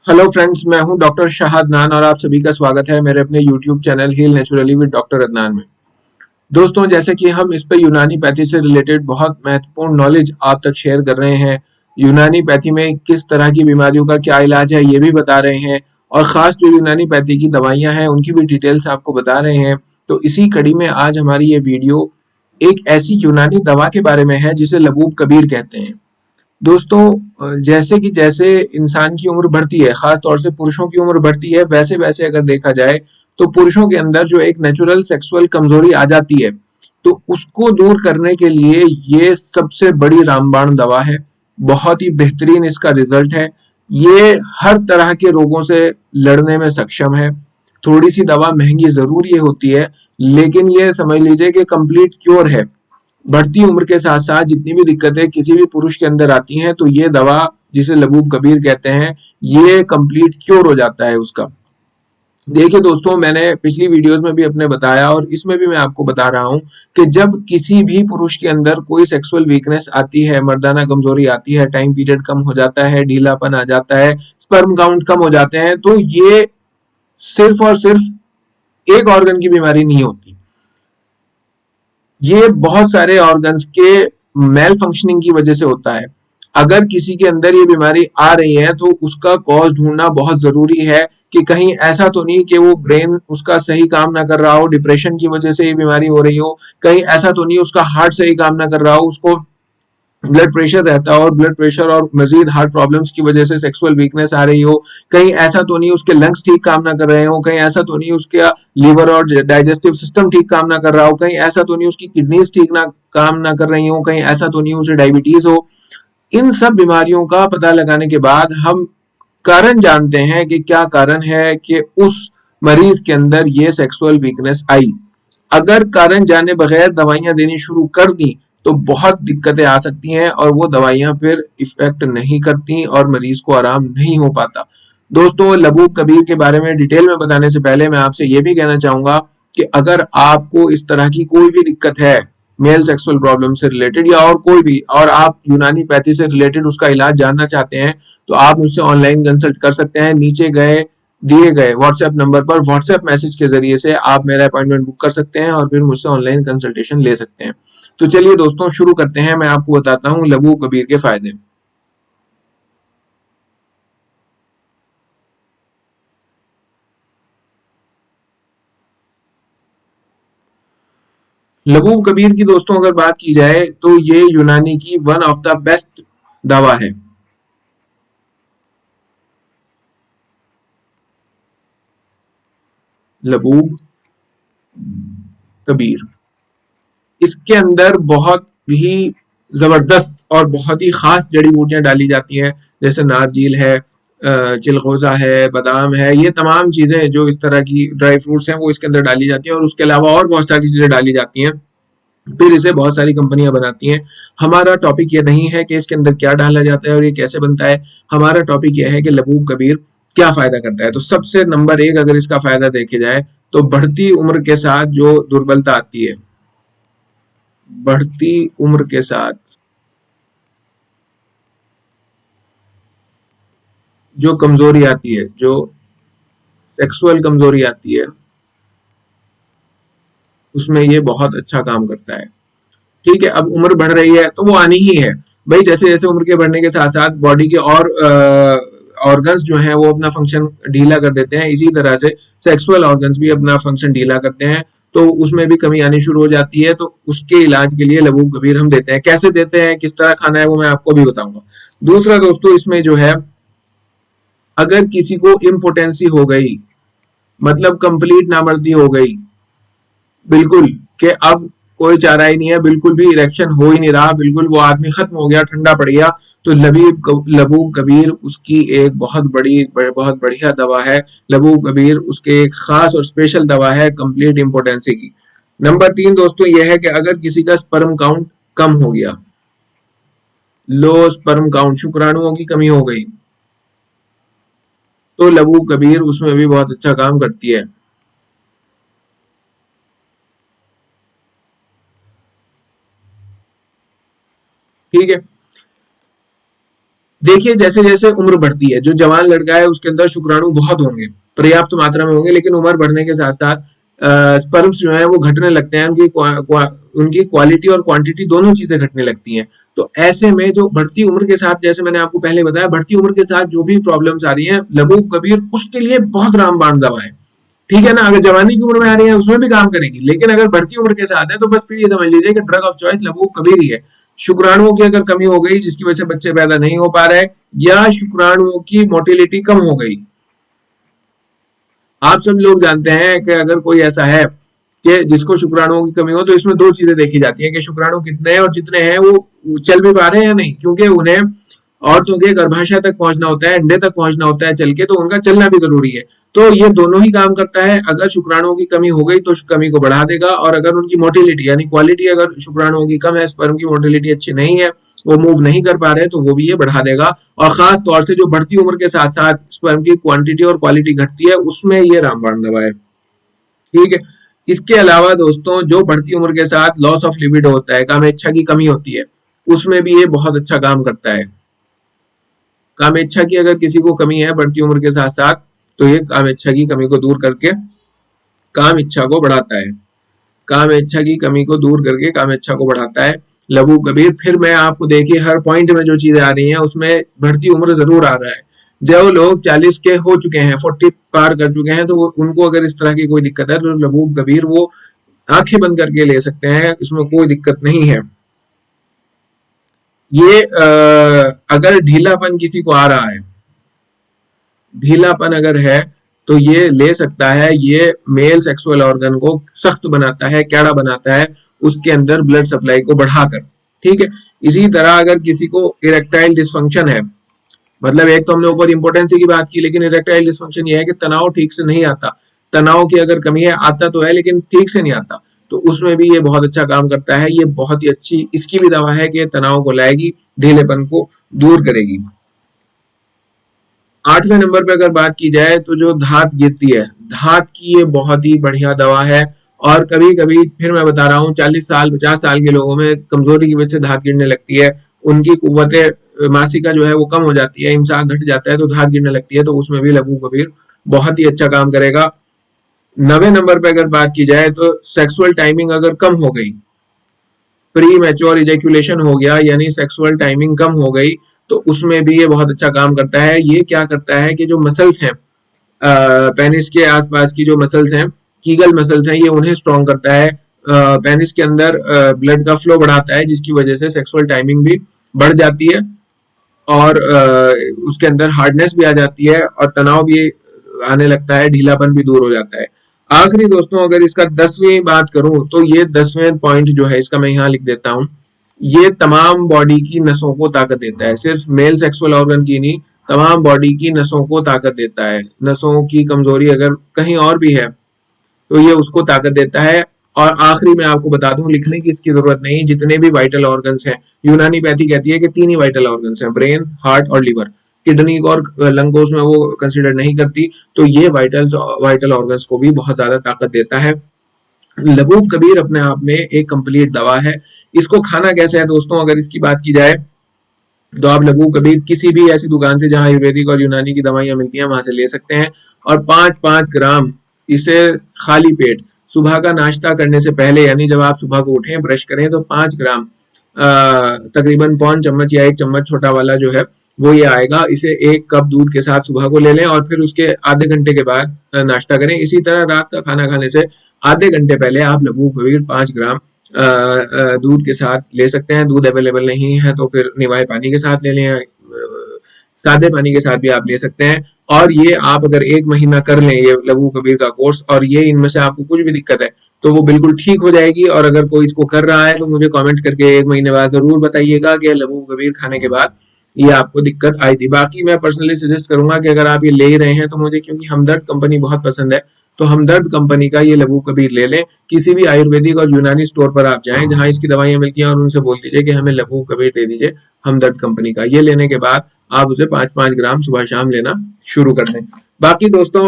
Hello friends, मैं हूं doctor Shah Adnan और आप सभी का स्वागत है मेरे अपने YouTube channel heal naturally with doctor Adnan में। दोस्तों, जैसे कि हम इस पे यूनानी पैथी से रिलेटेड बहुत महत्वपूर्ण नॉलेज आप तक शेयर कर रहे हैं। यूनानी पैथी में किस तरह की बीमारियों का क्या इलाज है ये भी बता रहे हैं, और ख़ास जो यूनानी पैथी की दवाइयाँ हैं उनकी भी डिटेल्स आपको बता रहे हैं। तो इसी कड़ी में आज हमारी ये वीडियो एक ऐसी यूनानी दवा के बारे में है जिसे लबूब कबीर कहते हैं। दोस्तों, जैसे कि जैसे इंसान की उम्र बढ़ती है, खास तौर से पुरुषों की उम्र बढ़ती है, वैसे वैसे अगर देखा जाए तो पुरुषों के अंदर जो एक नेचुरल सेक्सुअल कमजोरी आ जाती है, तो उसको दूर करने के लिए ये सबसे बड़ी रामबाण दवा है। बहुत ही बेहतरीन इसका रिजल्ट है। ये हर तरह के रोगों से लड़ने में सक्षम है। थोड़ी सी दवा महंगी जरूर ये होती है, लेकिन ये समझ लीजिए कि कंप्लीट क्योर है। बढ़ती उम्र के साथ साथ जितनी भी दिक्कतें किसी भी पुरुष के अंदर आती हैं, तो ये दवा, जिसे लबूब कबीर कहते हैं, ये कंप्लीट क्योर हो जाता है उसका। देखिए दोस्तों, मैंने पिछली वीडियोस में भी अपने बताया और इसमें भी मैं आपको बता रहा हूं कि जब किसी भी पुरुष के अंदर कोई सेक्सुअल वीकनेस आती है, मर्दाना कमजोरी आती है, टाइम पीरियड कम हो जाता है, ढीलापन आ जाता है, स्पर्म काउंट कम हो जाते हैं, तो ये सिर्फ और सिर्फ एक ऑर्गन की बीमारी नहीं होती। ये बहुत सारे ऑर्गन्स के मेल फंक्शनिंग की वजह से होता है। अगर किसी के अंदर ये बीमारी आ रही है तो उसका कॉज ढूंढना बहुत जरूरी है कि कहीं ऐसा तो नहीं कि वो ब्रेन उसका सही काम ना कर रहा हो, डिप्रेशन की वजह से ये बीमारी हो रही हो, कहीं ऐसा तो नहीं उसका हार्ट सही काम ना कर रहा हो, उसको ब्लड प्रेशर रहता है और ब्लड प्रेशर और मजीद हार्ट प्रॉब्लम्स की वजह से सेक्सुअल वीकनेस आ रही हो, कहीं ऐसा तो नहीं उसके लंग्स ठीक काम ना कर रहे हो, कहीं ऐसा तो नहीं उसका लीवर और डाइजेस्टिव सिस्टम ठीक काम ना कर रहा हो, कहीं ऐसा तो नहीं उसकी किडनीज ठीक ना काम ना कर रही हो, कहीं ऐसा तो नहीं उसे डायबिटीज हो। इन सब बीमारियों का पता लगाने के बाद हम कारण जानते हैं कि क्या कारण है कि उस मरीज के अंदर ये सेक्सुअल वीकनेस आई। अगर कारण जाने बगैर दवाइयां देनी शुरू कर दी तो बहुत दिक्कतें आ सकती हैं और वो दवाइयां फिर इफेक्ट नहीं करती और मरीज को आराम नहीं हो पाता। दोस्तों, लबूब कबीर के बारे में डिटेल में बताने से पहले मैं आपसे ये भी कहना चाहूंगा कि अगर आपको इस तरह की कोई भी दिक्कत है, मेल सेक्सुअल प्रॉब्लम से रिलेटेड या और कोई भी, और आप यूनानी पैथी से रिलेटेड उसका इलाज जानना चाहते हैं, तो आप मुझसे ऑनलाइन कंसल्ट कर सकते हैं। नीचे गए दिए गए व्हाट्सएप नंबर पर व्हाट्सएप मैसेज के जरिए से आप मेरा अपॉइंटमेंट बुक कर सकते हैं और फिर मुझसे ऑनलाइन कंसल्टेशन ले सकते हैं। तो चलिए दोस्तों, शुरू करते हैं। मैं आपको बताता हूँ लबूब कबीर के फायदे। लबूब कबीर की दोस्तों अगर बात की जाए तो ये यूनानी की वन ऑफ द बेस्ट दवा है। लबूब कबीर, इसके अंदर बहुत ही जबरदस्त और बहुत ही खास जड़ी बूटियां डाली जाती हैं, जैसे नारजील है, चिलगोजा है, बादाम है, ये तमाम चीजें जो इस तरह की ड्राई फ्रूट्स हैं वो इसके अंदर डाली जाती हैं, और उसके अलावा और बहुत सारी चीजें डाली जाती हैं। फिर इसे बहुत सारी कंपनियां बनाती हैं। हमारा टॉपिक ये नहीं है कि इसके अंदर क्या डाला जाता है और ये कैसे बनता है। हमारा टॉपिक ये है कि लबूब कबीर क्या फायदा करता है। तो सबसे नंबर एक अगर इसका फायदा देखे जाए तो बढ़ती उम्र के साथ जो दुर्बलता आती है, बढ़ती उम्र के साथ जो कमजोरी आती है, जो सेक्सुअल कमजोरी आती है, उसमें ये बहुत अच्छा काम करता है। ठीक है, अब उम्र बढ़ रही है तो वो आनी ही है भाई। जैसे जैसे उम्र के बढ़ने के साथ साथ बॉडी के और ऑर्गन्स जो हैं वो अपना फंक्शन ढीला कर देते हैं, इसी तरह से सेक्सुअल ऑर्गन्स भी अपना फंक्शन ढीला करते हैं, तो उसमें भी कमी आनी शुरू हो जाती है। तो उसके इलाज के लिए लबूब कबीर हम देते हैं। कैसे देते हैं, किस तरह खाना है, वो मैं आपको भी बताऊंगा। दूसरा दोस्तों, इसमें जो है, अगर किसी को इम्पोटेंसी हो गई, मतलब कंप्लीट नामर्दी हो गई, बिल्कुल, कि अब कोई चारा ही नहीं है, बिल्कुल भी इरेक्शन हो ही नहीं रहा, बिल्कुल वो आदमी खत्म हो गया, ठंडा पड़ गया, तो लबूब कबीर उसकी एक बहुत बढ़िया दवा है। लबूब कबीर उसके एक खास और स्पेशल दवा है कंप्लीट इम्पोर्टेंसी की। नंबर तीन दोस्तों यह है कि अगर किसी का स्पर्म काउंट कम हो गया, लो स्पर्म काउंट, शुक्राणुओं की कमी हो गई, तो लबूब कबीर उसमें भी बहुत अच्छा काम करती है। ठीक है, देखिए जैसे जैसे उम्र बढ़ती है, जो जवान लड़का है उसके अंदर शुक्राणु बहुत होंगे, पर्याप्त मात्रा में होंगे, लेकिन उम्र बढ़ने के साथ साथ स्पर्म्स जो है वो घटने लगते हैं, उनकी क्वालिटी और क्वांटिटी दोनों चीजें घटने लगती हैं। तो ऐसे में जो बढ़ती उम्र के साथ, जैसे मैंने आपको पहले बताया, बढ़ती उम्र के साथ जो भी प्रॉब्लम्स आ रही हैं, लबूब कबीर उसके लिए बहुत रामबाण दवा है। ठीक है ना, अगर जवानी की उम्र में आ रही है उसमें भी काम करेगी, लेकिन अगर बढ़ती उम्र के साथ है तो बस फिर ये समझ लीजिए कि ड्रग ऑफ चॉइस लबूब कबीर ही है। शुक्राणुओं की अगर कमी हो गई जिसकी वजह से बच्चे पैदा नहीं हो पा रहे, या शुक्राणुओं की मोटिलिटी कम हो गई, आप सब लोग जानते हैं कि अगर कोई ऐसा है कि जिसको शुक्राणुओं की कमी हो, तो इसमें दो चीजें देखी जाती हैं कि शुक्राणु कितने हैं और जितने हैं वो चल भी पा रहे हैं या नहीं, क्योंकि उन्हें औरतों के गर्भाशय तक पहुंचना होता है, अंडे तक पहुंचना होता है चल के, तो उनका चलना भी जरूरी है। तो ये दोनों ही काम करता है। अगर शुक्राणुओं की कमी हो गई तो कमी को बढ़ा देगा, और अगर उनकी मोटिलिटी यानी क्वालिटी, अगर शुक्राणुओं की कम है, स्पर्म की मोटिलिटी अच्छी नहीं है, वो मूव नहीं कर पा रहे, तो वो भी ये बढ़ा देगा। और खास तौर से जो बढ़ती उम्र के साथ साथ स्पर्म की क्वांटिटी और क्वालिटी घटती है, उसमें ये रामबाण दवा है। ठीक है। इसके अलावा दोस्तों, जो बढ़ती उम्र के साथ लॉस ऑफ लिबिडो होता है, कामेच्छा की कमी होती है, उसमें भी ये बहुत अच्छा काम करता है। कामेच्छा की अगर किसी को कमी है बढ़ती उम्र के साथ साथ, तो ये कामेच्छा की कमी को दूर करके काम इच्छा को बढ़ाता है। काम इच्छा की कमी को दूर करके काम इच्छा को बढ़ाता है लबूब कबीर। फिर मैं आपको देखिए हर पॉइंट में जो चीजें आ रही हैं उसमें बढ़ती उम्र जरूर आ रहा है। जो लोग 40 के हो चुके हैं, 40 पार कर चुके हैं, तो वो उनको अगर इस तरह की कोई दिक्कत है तो लबूब कबीर वो आंखें बंद करके ले सकते हैं, इसमें कोई दिक्कत नहीं है। ये अगर ढीलापन किसी को आ रहा है, ढीलापन अगर है, तो ये ले सकता है। ये मेल सेक्सुअल ऑर्गन को सख्त बनाता है, कैड़ा बनाता है, उसके अंदर ब्लड सप्लाई को बढ़ाकर। ठीक है। इसी तरह अगर किसी को इरेक्टाइल डिसफंक्शन है, मतलब एक तो हमने ऊपर इंपोर्टेंसी की बात की, लेकिन इरेक्टाइल डिसफंक्शन ये है कि तनाव ठीक से नहीं आता, तनाव की अगर कमी है, आता तो है लेकिन ठीक से नहीं आता, तो उसमें भी ये बहुत अच्छा काम करता है। ये बहुत ही अच्छी इसकी भी दवा है कि तनाव को लाएगी, ढीलेपन को दूर करेगी। 8वें नंबर पे अगर बात की जाए तो जो धात गिरती है, धात की ये बहुत ही बढ़िया दवा है। और कभी कभी फिर मैं बता रहा हूँ 40 साल 50 साल के लोगों में कमजोरी की वजह से धात गिरने लगती है, उनकी कुव्वते मासिका जो है वो कम हो जाती है, इमसाक घट जाता है, तो धात गिरने लगती है, तो उसमें भी लबूब कबीर बहुत ही अच्छा काम करेगा। 9वें नंबर पे अगर बात की जाए तो सेक्सुअल टाइमिंग अगर कम हो गई, प्री मैच्योर इजैक्यूलेशन हो गया, यानी सेक्सुअल टाइमिंग कम हो गई, तो उसमें भी ये बहुत अच्छा काम करता है। ये क्या करता है कि जो मसल्स हैं पेनिस के आसपास की जो मसल्स हैं, कीगल मसल्स हैं, ये उन्हें स्ट्रॉन्ग करता है। पेनिस के अंदर ब्लड का फ्लो बढ़ाता है, जिसकी वजह से सेक्सुअल टाइमिंग भी बढ़ जाती है, और उसके अंदर हार्डनेस भी आ जाती है, और तनाव भी आने लगता है, ढीलापन भी दूर हो जाता है। आखिरी दोस्तों, अगर इसका 10वीं बात करूं तो ये 10वें पॉइंट जो है इसका मैं यहाँ लिख देता हूँ, ये तमाम बॉडी की नसों को ताकत देता है, सिर्फ मेल सेक्सुअल ऑर्गन की नहीं, तमाम बॉडी की नसों को ताकत देता है। नसों की कमजोरी अगर कहीं और भी है तो ये उसको ताकत देता है। और आखिरी में आपको बता दूं, लिखने की इसकी जरूरत नहीं, जितने भी वाइटल ऑर्गन्स हैं, यूनानी पैथी कहती है कि 3 ही वाइटल ऑर्गन्स हैं, ब्रेन, हार्ट और लिवर, किडनी और लंग को उसमें वो कंसिडर नहीं करती, तो ये वाइटल ऑर्गन्स को भी बहुत ज्यादा ताकत देता है। लबूब कबीर अपने आप में एक कंप्लीट दवा है। इसको खाना कैसे है दोस्तों, अगर इसकी बात की जाए तो आप लबूब कबीर किसी भी ऐसी दुकान से जहां आयुर्वेदिक और यूनानी की दवाइयां मिलती हैं वहां से ले सकते हैं, और 5-5 ग्राम इसे खाली पेट सुबह का नाश्ता करने से पहले, यानी जब आप सुबह को उठें ब्रश करें तो 5 ग्राम तकरीबन पौन चम्मच या 1 चम्मच छोटा वाला जो है वो ये आएगा, इसे 1 कप दूध के साथ सुबह को ले लें, और फिर उसके आधे घंटे के बाद नाश्ता करें। इसी तरह रात का खाना खाने से आधे घंटे पहले आप लबूब कबीर 5 ग्राम दूध के साथ ले सकते हैं। दूध अवेलेबल नहीं है तो फिर निवाए पानी के साथ ले लें, सादे पानी के साथ भी आप ले सकते हैं। और ये आप अगर 1 महीना कर लें ये लबूब कबीर का कोर्स, और ये इनमें से आपको कुछ भी दिक्कत है तो वो बिल्कुल ठीक हो जाएगी। और अगर कोई इसको कर रहा है तो मुझे कमेंट करके 1 महीने बाद जरूर बताइएगा कि लबूब कबीर खाने के बाद ये आपको दिक्कत आई थी। बाकी मैं पर्सनली सजेस्ट करूंगा कि अगर आप ये ले ही रहे हैं तो मुझे, क्योंकि हमदर्द कंपनी बहुत पसंद है, तो हमदर्द कंपनी का ये लबूब कबीर ले लें। किसी भी आयुर्वेदिक और यूनानी स्टोर पर आप जाएं जहां इसकी दवाइयां मिलती हैं, और उनसे बोल दीजिए कि हमें लबूब कबीर दे दीजिए हमदर्द कंपनी का। ये लेने के बाद आप उसे 5-5 ग्राम सुबह शाम लेना शुरू कर दें। बाकी दोस्तों,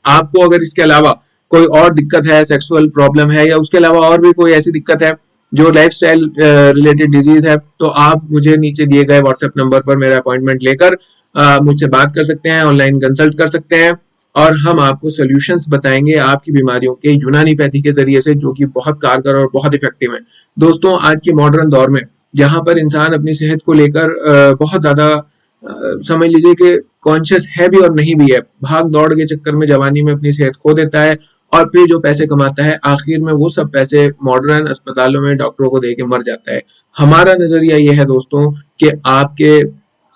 आपको अगर इसके अलावा कोई और दिक्कत है, सेक्सुअल प्रॉब्लम है, या उसके अलावा और भी कोई ऐसी दिक्कत है जो लाइफस्टाइल रिलेटेड डिजीज है, तो आप मुझे नीचे दिए गए व्हाट्सएप नंबर पर मेरा अपॉइंटमेंट लेकर मुझसे बात कर सकते हैं, ऑनलाइन कंसल्ट कर सकते हैं और हम आपको सॉल्यूशंस बताएंगे आपकी बीमारियों के यूनानीपैथी के जरिए से, जो कि बहुत कारगर और बहुत इफेक्टिव है। दोस्तों, आज के मॉडर्न दौर में जहां पर इंसान अपनी सेहत को लेकर बहुत ज्यादा समझ लीजिए कि कॉन्शियस है भी और नहीं भी है, भाग दौड़ के चक्कर में जवानी में अपनी सेहत खो देता है और फिर जो पैसे कमाता है आखिर में वो सब पैसे मॉडर्न अस्पतालों में डॉक्टरों को दे के मर जाता है। हमारा नजरिया ये है दोस्तों कि आपके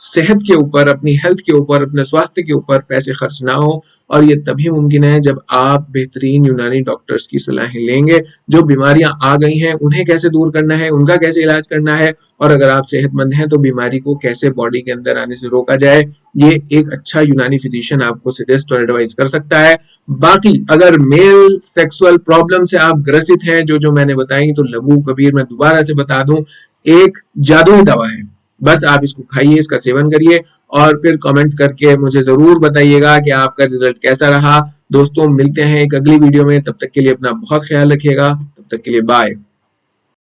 सेहत के ऊपर, अपनी हेल्थ के ऊपर, अपने स्वास्थ्य के ऊपर पैसे खर्च ना हो, और ये तभी मुमकिन है जब आप बेहतरीन यूनानी डॉक्टर्स की सलाहें लेंगे। जो बीमारियां आ गई हैं उन्हें कैसे दूर करना है, उनका कैसे इलाज करना है, और अगर आप सेहतमंद हैं तो बीमारी को कैसे बॉडी के अंदर आने से रोका जाए, ये एक अच्छा यूनानी फिजिशियन आपको सजेस्ट और एडवाइस कर सकता है। बाकी अगर मेल सेक्सुअल प्रॉब्लम से आप ग्रसित हैं, जो जो मैंने बताई, तो लबू कबीर मैं दोबारा से बता दूं, एक जादुई दवा है। बस आप इसको खाइए, इसका सेवन करिए और फिर कमेंट करके मुझे जरूर बताइएगा कि आपका रिजल्ट कैसा रहा। दोस्तों, मिलते हैं एक अगली वीडियो में, तब तक के लिए अपना बहुत ख्याल रखिएगा। तब तक के लिए बाय।